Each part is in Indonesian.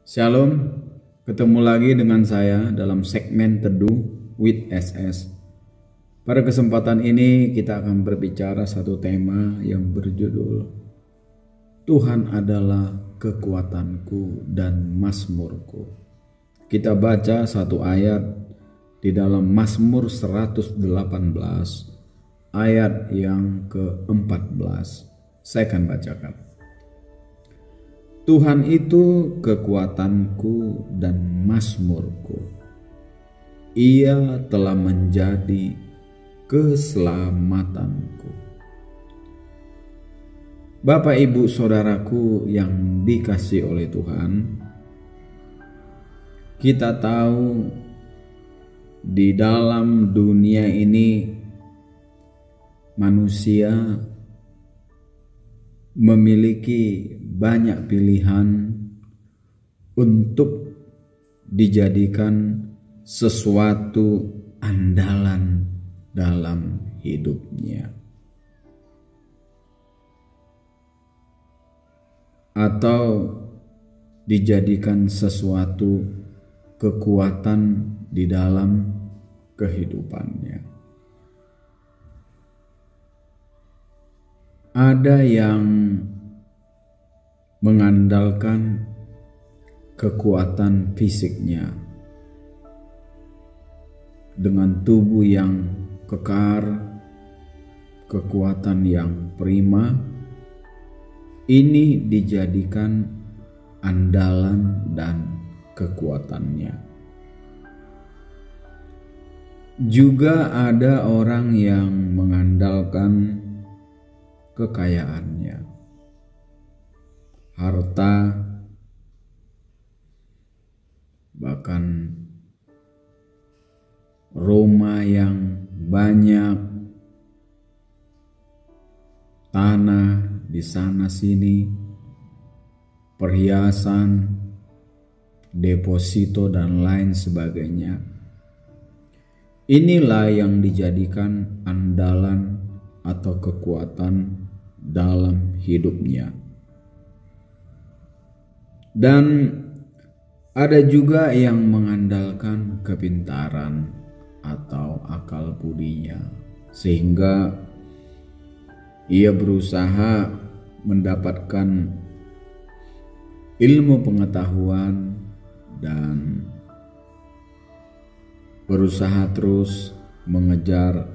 Shalom, ketemu lagi dengan saya dalam segmen Teduh with SS. Pada kesempatan ini kita akan berbicara satu tema yang berjudul Tuhan adalah kekuatanku dan mazmurku. Kita baca satu ayat di dalam Mazmur 118 ayat yang ke-14. Saya akan bacakan. Tuhan itu kekuatanku dan mazmurku. Ia telah menjadi keselamatanku. Bapak, Ibu, Saudaraku yang dikasihi oleh Tuhan, kita tahu di dalam dunia ini manusia memiliki banyak pilihan untuk dijadikan sesuatu andalan dalam hidupnya, atau dijadikan sesuatu kekuatan di dalam kehidupannya. Ada yang mengandalkan kekuatan fisiknya dengan tubuh yang kekar, kekuatan yang prima. Ini dijadikan andalan dan kekuatannya. Juga ada orang yang mengandalkan kekayaannya, harta, bahkan rumah yang banyak, tanah di sana sini, perhiasan, deposito dan lain sebagainya. Inilah yang dijadikan andalan atau kekuatan dalam hidupnya. Dan ada juga yang mengandalkan kepintaran atau akal budinya, sehingga ia berusaha mendapatkan ilmu pengetahuan dan berusaha terus mengejar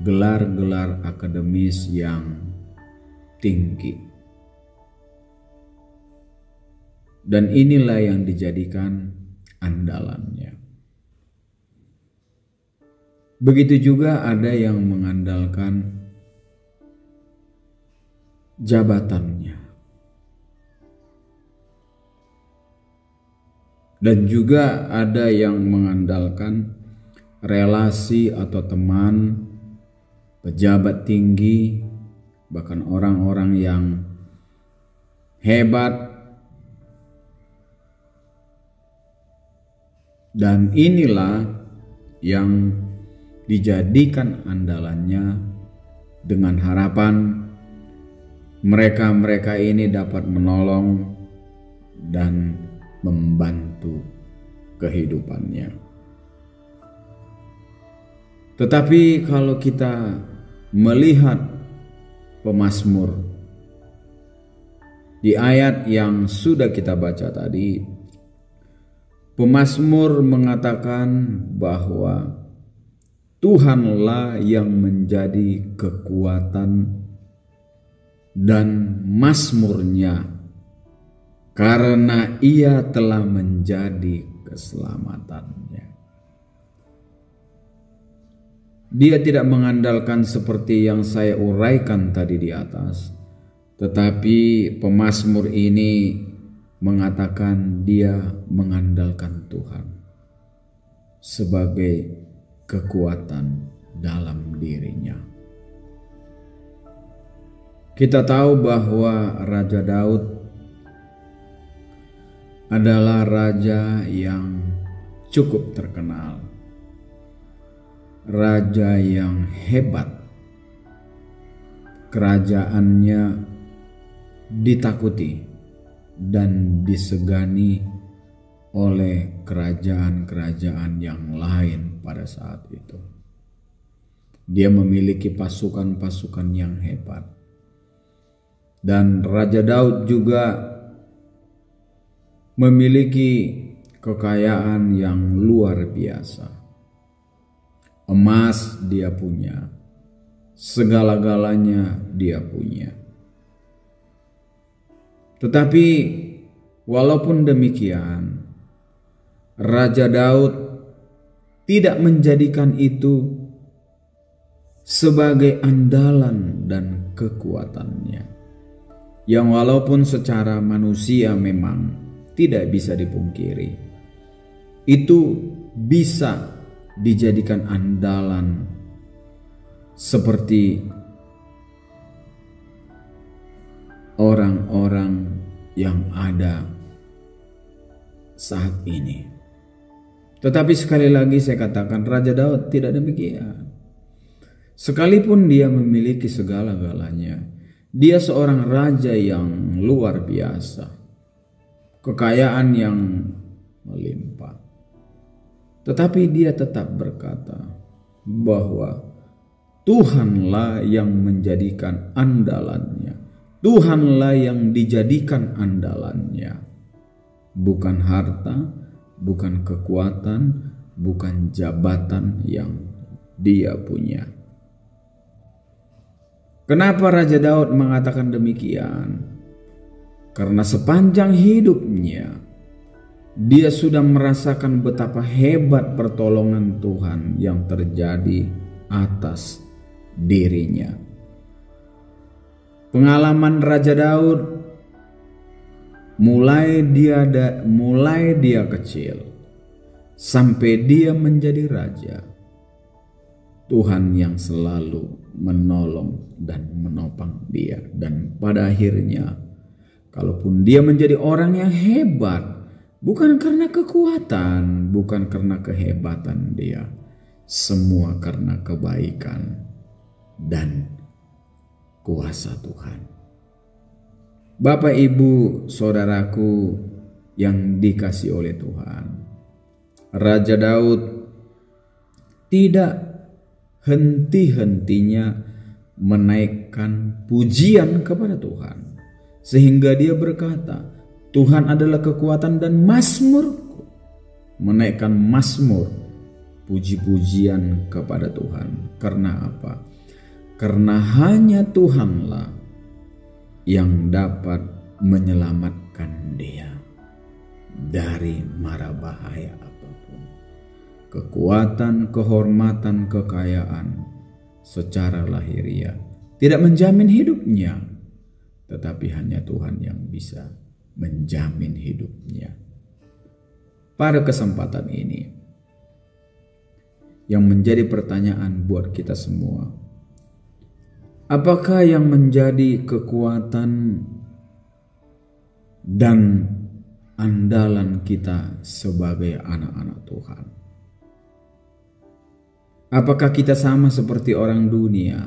gelar-gelar akademis yang tinggi. Dan inilah yang dijadikan andalannya. Begitu juga ada yang mengandalkan jabatannya. Dan juga ada yang mengandalkan relasi atau teman, pejabat tinggi, bahkan orang-orang yang hebat. Dan inilah yang dijadikan andalannya dengan harapan mereka-mereka ini dapat menolong dan membantu kehidupannya. Tetapi kalau kita melihat pemazmur di ayat yang sudah kita baca tadi, pemazmur mengatakan bahwa Tuhanlah yang menjadi kekuatan dan mazmurnya, karena ia telah menjadi keselamatannya. Dia tidak mengandalkan seperti yang saya uraikan tadi di atas, tetapi pemazmur ini mengatakan dia mengandalkan Tuhan sebagai kekuatan dalam dirinya. Kita tahu bahwa Raja Daud adalah raja yang cukup terkenal, raja yang hebat. Kerajaannya ditakuti dan disegani oleh kerajaan-kerajaan yang lain pada saat itu. Dia memiliki pasukan-pasukan yang hebat. Dan Raja Daud juga memiliki kekayaan yang luar biasa. Emas dia punya, segala-galanya dia punya. Tetapi walaupun demikian, Raja Daud tidak menjadikan itu sebagai andalan dan kekuatannya, yang walaupun secara manusia memang tidak bisa dipungkiri, itu bisa dijadikan andalan seperti orang-orang yang ada saat ini. Tetapi sekali lagi saya katakan, Raja Daud tidak demikian. Sekalipun dia memiliki segala-galanya, dia seorang raja yang luar biasa, kekayaan yang melimpah. Tetapi dia tetap berkata bahwa Tuhanlah yang menjadikan andalannya. Tuhanlah yang dijadikan andalannya. Bukan harta, bukan kekuatan, bukan jabatan yang dia punya. Kenapa Raja Daud mengatakan demikian? Karena sepanjang hidupnya dia sudah merasakan betapa hebat pertolongan Tuhan yang terjadi atas dirinya. Pengalaman Raja Daud mulai dia kecil sampai dia menjadi raja. Tuhan yang selalu menolong dan menopang dia, dan pada akhirnya kalaupun dia menjadi orang yang hebat, bukan karena kekuatan, bukan karena kehebatan dia, semua karena kebaikan dan kuasa Tuhan. Bapak, Ibu, saudaraku yang dikasihi oleh Tuhan, Raja Daud tidak henti-hentinya menaikkan pujian kepada Tuhan, sehingga dia berkata, Tuhan adalah kekuatan dan mazmurku. Menaikkan mazmur, puji-pujian kepada Tuhan. Karena apa? Karena hanya Tuhanlah yang dapat menyelamatkan dia dari mara bahaya apapun. Kekuatan, kehormatan, kekayaan secara lahiriah tidak menjamin hidupnya, tetapi hanya Tuhan yang bisa menjamin hidupnya. Pada kesempatan ini, yang menjadi pertanyaan buat kita semua, apakah yang menjadi kekuatan dan andalan kita sebagai anak-anak Tuhan? Apakah kita sama seperti orang dunia,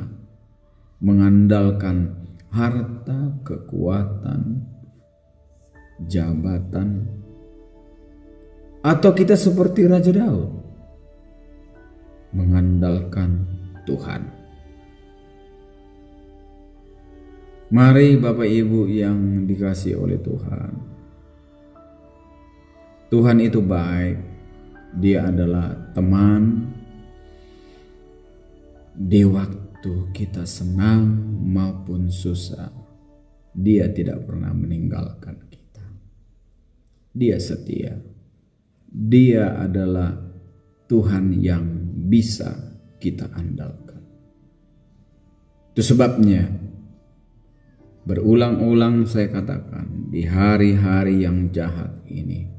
mengandalkan harta, kekuatan, jabatan, atau kita seperti Raja Daud, mengandalkan Tuhan? Mari Bapak Ibu yang dikasihi oleh Tuhan, Tuhan itu baik. Dia adalah teman di waktu kita senang maupun susah. Dia tidak pernah meninggalkan kita. Dia setia. Dia adalah Tuhan yang bisa kita andalkan. Itu sebabnya berulang-ulang saya katakan, di hari-hari yang jahat ini,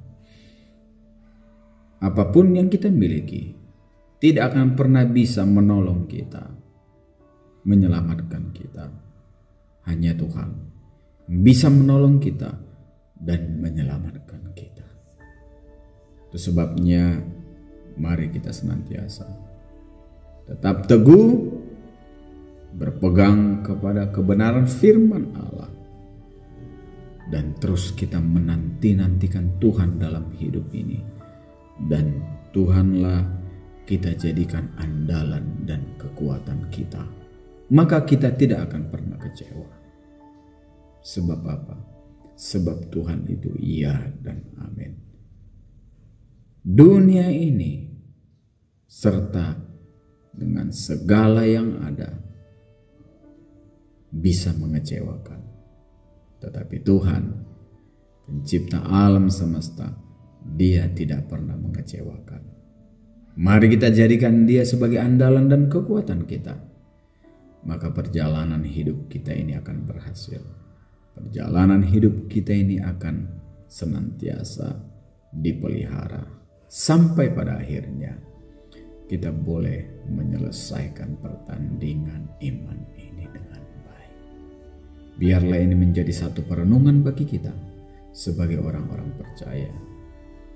apapun yang kita miliki tidak akan pernah bisa menolong kita, menyelamatkan kita. Hanya Tuhan bisa menolong kita dan menyelamatkan kita. Itu sebabnya mari kita senantiasa tetap teguh, berpegang kepada kebenaran firman Allah, dan terus kita menanti-nantikan Tuhan dalam hidup ini. Dan Tuhanlah kita jadikan andalan dan kekuatan kita, maka kita tidak akan pernah kecewa. Sebab apa? Sebab Tuhan itu iya dan amin. Dunia ini serta dengan segala yang ada bisa mengecewakan. Tetapi Tuhan, pencipta alam semesta, Dia tidak pernah mengecewakan. Mari kita jadikan Dia sebagai andalan dan kekuatan kita. Maka perjalanan hidup kita ini akan berhasil. Perjalanan hidup kita ini akan senantiasa dipelihara. Sampai pada akhirnya kita boleh menyelesaikan pertandingan iman ini dengan baik. Biarlah ini menjadi satu perenungan bagi kita sebagai orang-orang percaya.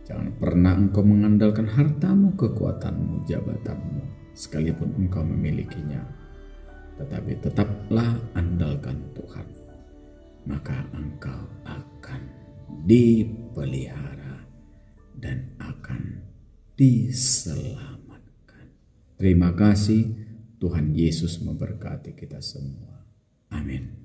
Jangan pernah engkau mengandalkan hartamu, kekuatanmu, jabatanmu, sekalipun engkau memilikinya. Tetapi tetaplah andalkan Tuhan. Maka engkau akan dipelihara dan akan diselamatkan. Terima kasih, Tuhan Yesus memberkati kita semua. Amin.